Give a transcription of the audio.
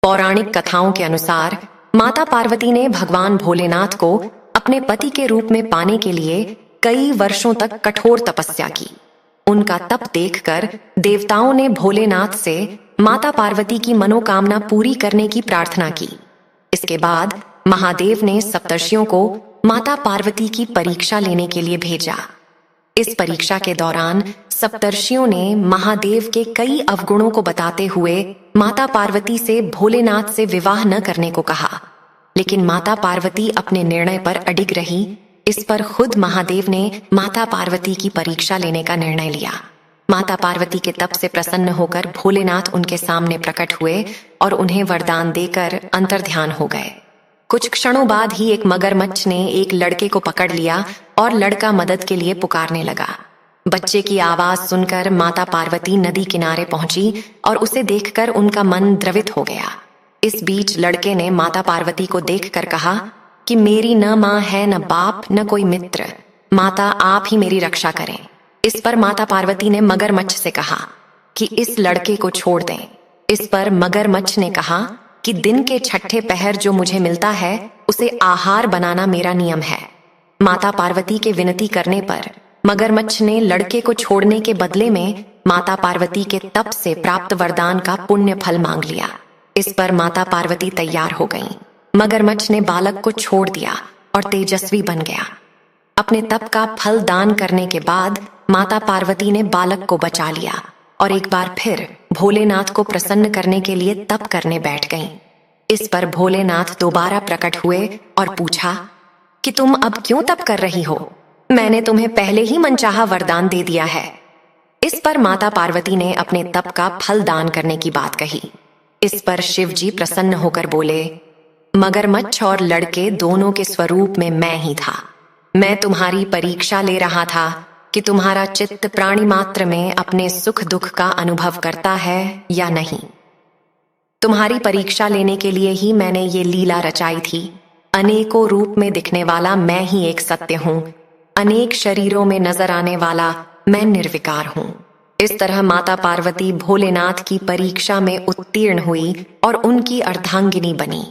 पौराणिक कथाओं के अनुसार माता पार्वती ने भगवान भोलेनाथ को अपने पति के रूप में पाने के लिए कई वर्षों तक कठोर तपस्या की। उनका तप देखकर देवताओं ने भोलेनाथ से माता पार्वती की मनोकामना पूरी करने की प्रार्थना की। इसके बाद महादेव ने सप्तर्षियों को माता पार्वती की परीक्षा लेने के लिए भेजा। इस परीक्षा के दौरान सप्तर्षियों ने महादेव के कई अवगुणों को बताते हुए माता पार्वती से भोलेनाथ से विवाह न करने को कहा, लेकिन माता पार्वती अपने निर्णय पर अडिग रही। इस पर खुद महादेव ने माता पार्वती की परीक्षा लेने का निर्णय लिया। माता पार्वती के तप से प्रसन्न होकर भोलेनाथ उनके सामने प्रकट हुए और उन्हें वरदान देकर अंतर्ध्यान हो गए। कुछ क्षणों बाद ही एक मगरमच्छ ने एक लड़के को पकड़ लिया और लड़का मदद के लिए पुकारने लगा। बच्चे की आवाज सुनकर माता पार्वती नदी किनारे पहुंची और उसे देखकर उनका मन द्रवित हो गया। इस बीच लड़के ने माता पार्वती को देखकर कहा कि मेरी न माँ है, न बाप, न कोई मित्र। माता, आप ही मेरी रक्षा करें। इस पर माता पार्वती ने मगरमच्छ से कहा कि इस लड़के को छोड़ दें। इस पर मगरमच्छ ने कहा कि दिन के छठे पहर जो मुझे मिलता है उसे आहार बनाना मेरा नियम है। माता पार्वती के विनती करने पर मगरमच्छ ने लड़के को छोड़ने के बदले में माता पार्वती के तप से प्राप्त वरदान का पुण्य फल मांग लिया। इस पर माता पार्वती तैयार हो गईं। मगरमच्छ ने बालक को छोड़ दिया और तेजस्वी बन गया। अपने तप का फल दान करने के बाद माता पार्वती ने बालक को बचा लिया और एक बार फिर भोलेनाथ को प्रसन्न करने के लिए तप करने बैठ गईं। इस पर भोलेनाथ दोबारा प्रकट हुए और पूछा कि तुम अब क्यों तप कर रही हो? मैंने तुम्हें पहले ही मनचाहा वरदान दे दिया है। इस पर माता पार्वती ने अपने तप का फल दान करने की बात कही। इस पर शिव जी प्रसन्न होकर बोले, मगरमच्छ और लड़के दोनों के स्वरूप में मैं ही था। मैं तुम्हारी परीक्षा ले रहा था कि तुम्हारा चित्त प्राणी मात्र में अपने सुख दुख का अनुभव करता है या नहीं। तुम्हारी परीक्षा लेने के लिए ही मैंने ये लीला रचाई थी। अनेकों रूप में दिखने वाला मैं ही एक सत्य हूँ। अनेक शरीरों में नजर आने वाला मैं निर्विकार हूँ। इस तरह माता पार्वती भोलेनाथ की परीक्षा में उत्तीर्ण हुई और उनकी अर्धांगिनी बनी।